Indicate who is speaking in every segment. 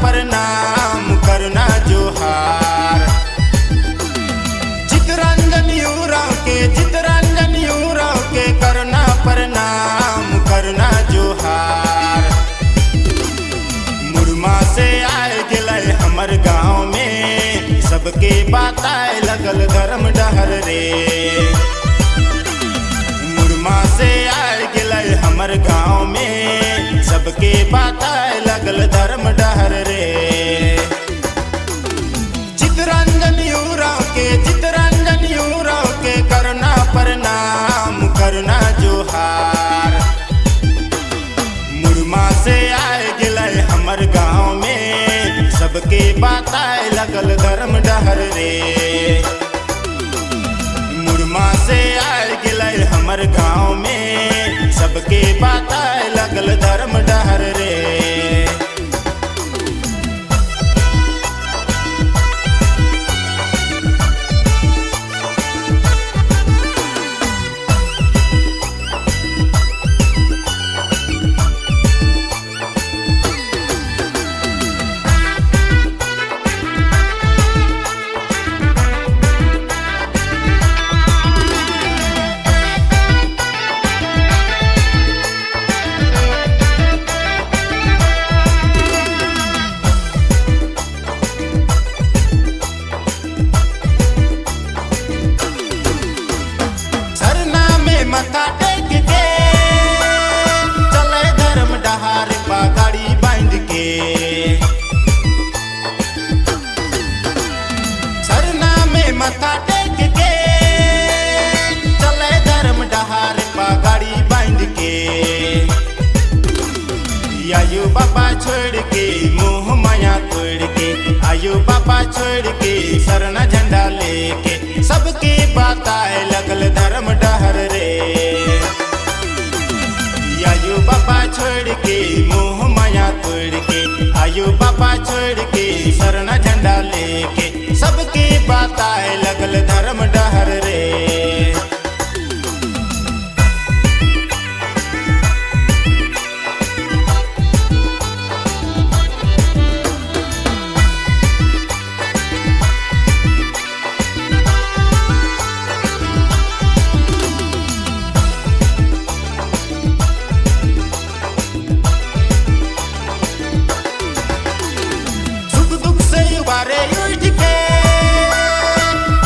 Speaker 1: प्रणाम करना जोहार। चितरंजन यूराव के करना प्रणाम करना जोहार। मुरमा से आए गिले हमर गाँव में, सबके बताए लगल धर्म डहर रे। मुरमा से आए गिले हमर गाँव में, सबके बताए लगल धर्म डहर रे। चितरंजन यूराव के करना प्रणाम करना जोहार। मुरमा से आए गिले हमर गाँव में, सबके बताए लगल धर्म डहर रे। मुरमा से आए गिले हमर गाँव में, सबके बताए लगल धर्म डहर रे। मत्था टेक के चले धर्म डहार पगड़ी बांध के। सरना में मत्था टेक के चले धर्म डहार पगड़ी बांध के। आयु बाबा छोड़ के मोह माया तोड़ के, आयु बाबा छोड़ के सरना झंडा लेके, सबके बताए लगल धर्म डहर रे। आयु बाबा छोड़ के मोह माया तोड़ के, आयु बाबा छोड़ के सरना झंडा लेके, सबके बताए लगल धर्म डहर रे। उठ के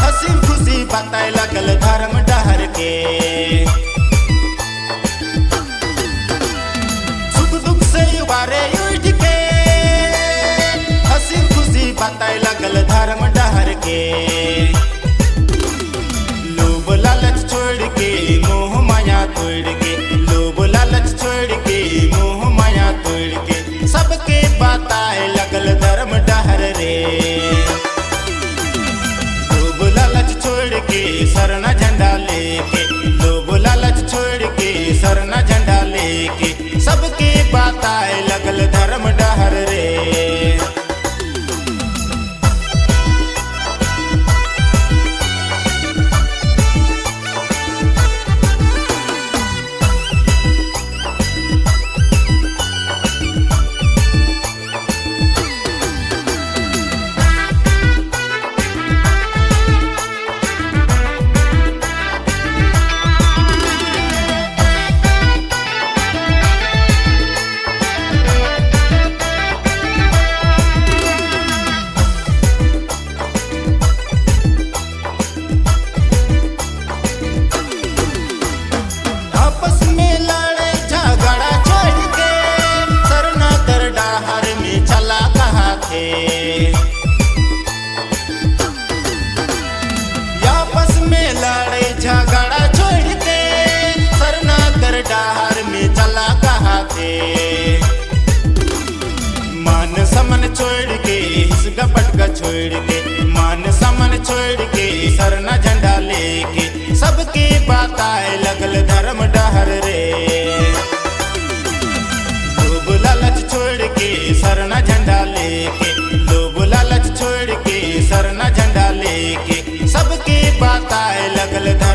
Speaker 1: हंसी खुशी बताए लगल धर्म डहर के। सुख दुख से उबारे उठ के हंसी खुशी बताए लगल धर्म डहर के। लोभ लालच छोड़ के मोह माया तोड़ के, लोभ लालच छोड़ के मोह माया तोड़ के, सबके बताए लगल धर्म डहर रे। लोभ लालच छोड़ के सरना झंडा लेके, लोभ लालच छोड़ के सरना झंडा लेके, सबके बताए लगल धर्म डहर रे। आपस में लड़े झगड़ा छोड़ के सरना कर डहार में चला कहा थे। मान समन छोड़ के गपट का छोड़ के, मान समन छोड़ के सरना झंडा लेके, सबके बताए लगल धर्म डहर रे। लोभ लालच छोड़ के सरना झंडा लेके, लोभ लालच छोड़ के सरना झंडा लेके, सबके बताए लगल धर्म